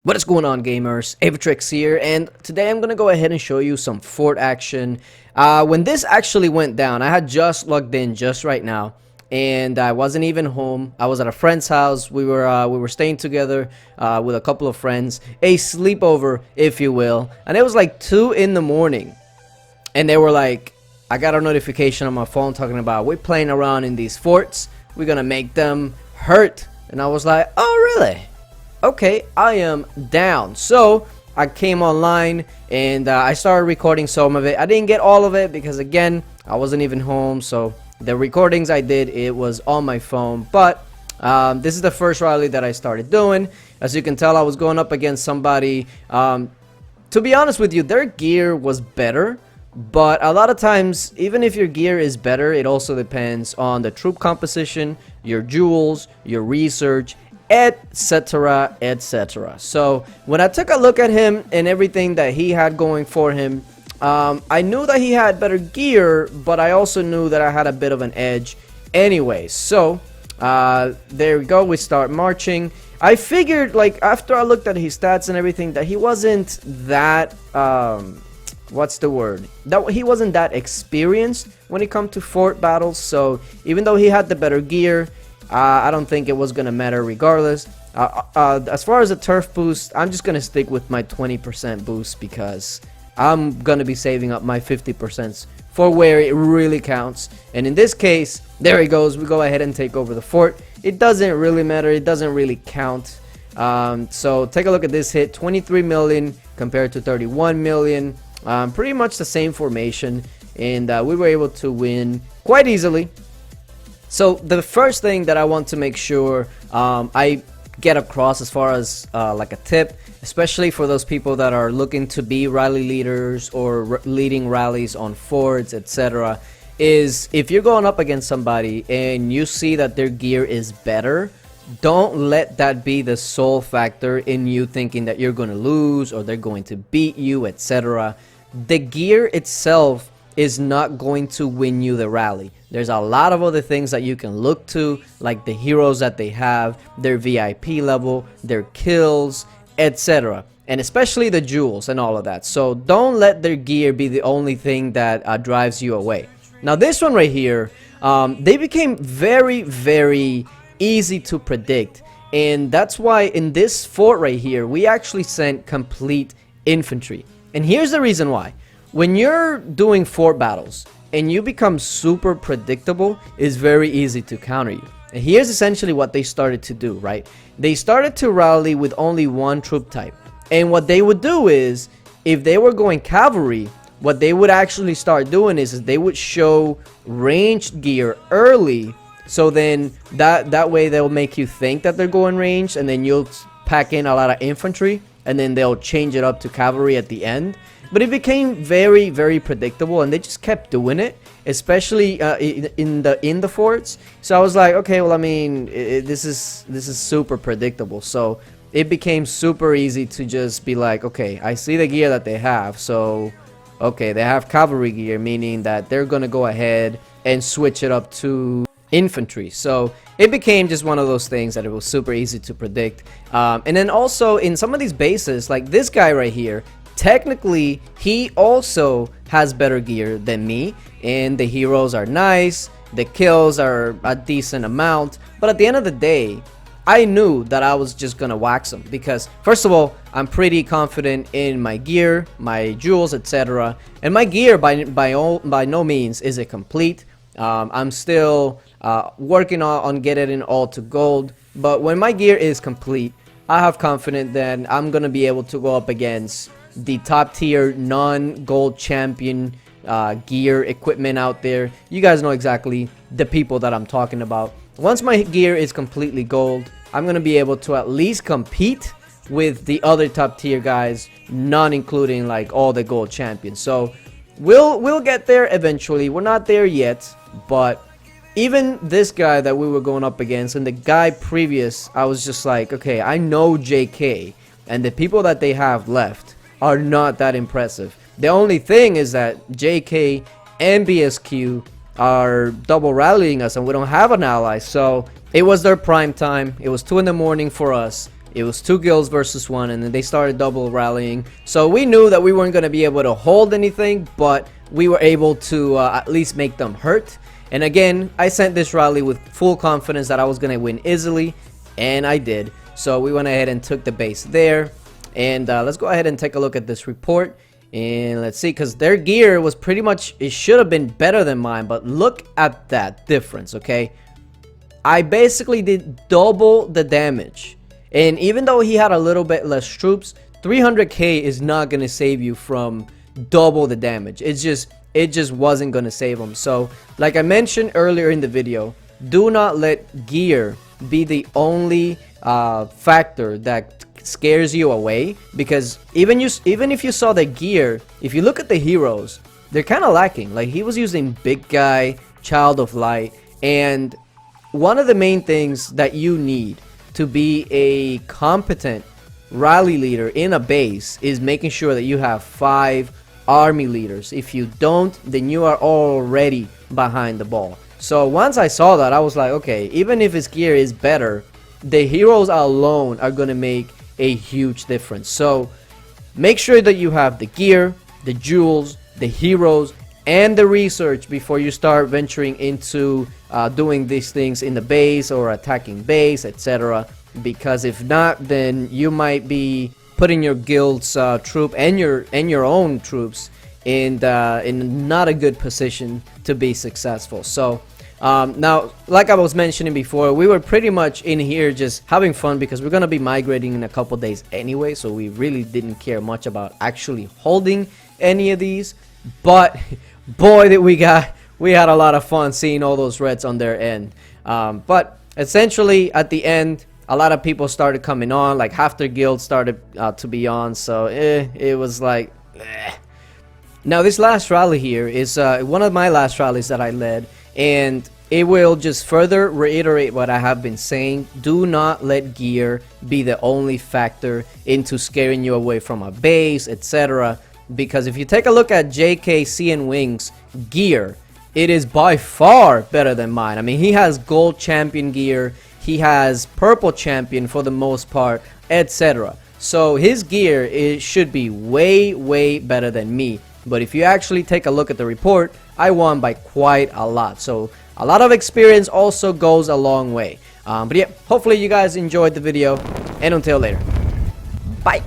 What is going on, gamers? Aevatrex here, and today I'm gonna go ahead and show you some fort action. When this actually went down, I had just logged in just right now, and I wasn't even home. I was at a friend's house. We were staying together with a couple of friends, a sleepover, if you will, and it was like 2 in the morning, and they were like, I got a notification on my phone talking about we're playing around in these forts. We're gonna make them hurt, and I was like, oh really? Okay, I am down. So I came online and I started recording some of it. I didn't get all of it because, again, I wasn't even home. So the recordings I did, it was on my phone. But this is the first rally that I started doing. As you can tell, I was going up against somebody. To be honest with you, their gear was better. But a lot of times, even if your gear is better, it also depends on the troop composition, your jewels, your research, etc, etc. So when I took a look at him and everything that he had going for him, I knew that he had better gear, but I also knew that I had a bit of an edge anyway. So there we go, we start marching. I figured, like, after I looked at his stats and everything, that he wasn't that what's the word, that he wasn't that experienced when it comes to fort battles. So even though he had the better gear, I don't think it was going to matter regardless. As far as the turf boost, I'm just going to stick with my 20% boost because I'm going to be saving up my 50% for where it really counts. And in this case, there he goes. We go ahead and take over the fort. It doesn't really matter. It doesn't really count. So take a look at this hit. 23 million compared to 31 million. Pretty much the same formation. And we were able to win quite easily. So the first thing that I want to make sure I get across as far as like a tip, especially for those people that are looking to be rally leaders or leading rallies on forts, etc., is if you're going up against somebody and you see that their gear is better, don't let that be the sole factor in you thinking that you're going to lose or they're going to beat you, etc. The gear itself is not going to win you the rally. There's a lot of other things that you can look to, like the heroes that they have, their VIP level, their kills, etc. And especially the jewels and all of that. So don't let their gear be the only thing that drives you away. Now this one right here, they became very, very easy to predict. And that's why in this fort right here, we actually sent complete infantry. And here's the reason why. When you're doing fort battles and you become super predictable, it's very easy to counter you. And here's essentially what they started to do, right? They started to rally with only one troop type. And what they would do is, if they were going cavalry, what they would actually start doing is they would show ranged gear early. So then that way they'll make you think that they're going ranged, and then you'll pack in a lot of infantry, and then they'll change it up to cavalry at the end. But it became very, very predictable, and they just kept doing it, especially in the forts. So I was like, okay, well, I mean, this is super predictable. So it became super easy to just be like, okay, I see the gear that they have. So, okay, they have cavalry gear, meaning that they're gonna go ahead and switch it up to infantry. So it became just one of those things that it was super easy to predict. And then also in some of these bases, like this guy right here, technically he also has better gear than me, and the heroes are nice, the kills are a decent amount, but at the end of the day, I knew that I was just gonna wax them because, first of all, I'm pretty confident in my gear, my jewels, etc. And my gear by no means is it complete. I'm still working on getting it all to gold, but when my gear is complete, I have confidence that I'm gonna be able to go up against the top tier non-gold champion gear equipment out there. You guys know exactly the people that I'm talking about. Once my gear is completely gold, I'm gonna be able to at least compete with the other top tier guys, not including like all the gold champions. So we'll get there eventually. We're not there yet, but even this guy that we were going up against and the guy previous, I was just like, okay, I know JK and the people that they have left are not that impressive. The only thing is that JK and BSQ are double rallying us and we don't have an ally. So it was their prime time. It was 2 in the morning for us. It was 2 guilds versus 1, and then they started double rallying. So we knew that we weren't going to be able to hold anything, but we were able to at least make them hurt. And again, I sent this rally with full confidence that I was going to win easily, and I did. So we went ahead and took the base there. And let's go ahead and take a look at this report. And let's see, because their gear was pretty much, it should have been better than mine, but look at that difference, okay? I basically did double the damage. And even though he had a little bit less troops, 300k is not going to save you from double the damage. It just wasn't going to save him. So, like I mentioned earlier in the video, do not let gear be the only factor that scares you away, because even if you saw the gear, if you look at the heroes, they're kind of lacking. Like, he was using big guy, child of light, and one of the main things that you need to be a competent rally leader in a base is making sure that you have 5 army leaders. If you don't, then you are already behind the ball. So once I saw that, I was like, okay, even if his gear is better, the heroes alone are going to make a huge difference. So make sure that you have the gear, the jewels, the heroes, and the research before you start venturing into doing these things in the base or attacking base, etc. Because if not, then you might be putting your guild's troop and your own troops in not a good position to be successful. So now, like I was mentioning before, we were pretty much in here just having fun because we're gonna be migrating in a couple days anyway, so we really didn't care much about actually holding any of these. But boy, did we had a lot of fun seeing all those reds on their end. But essentially at the end, a lot of people started coming on, like half their guild started to be on, so it was like Now this last rally here is one of my last rallies that I led, and it will just further reiterate what I have been saying. Do not let gear be the only factor into scaring you away from a base, etc. Because if you take a look at JKC and Wings gear, it is by far better than mine. I mean, he has gold champion gear, he has purple champion for the most part, etc. So his gear should be way better than me. But if you actually take a look at the report, I won by quite a lot. So a lot of experience also goes a long way. But yeah, hopefully you guys enjoyed the video, and until later, bye.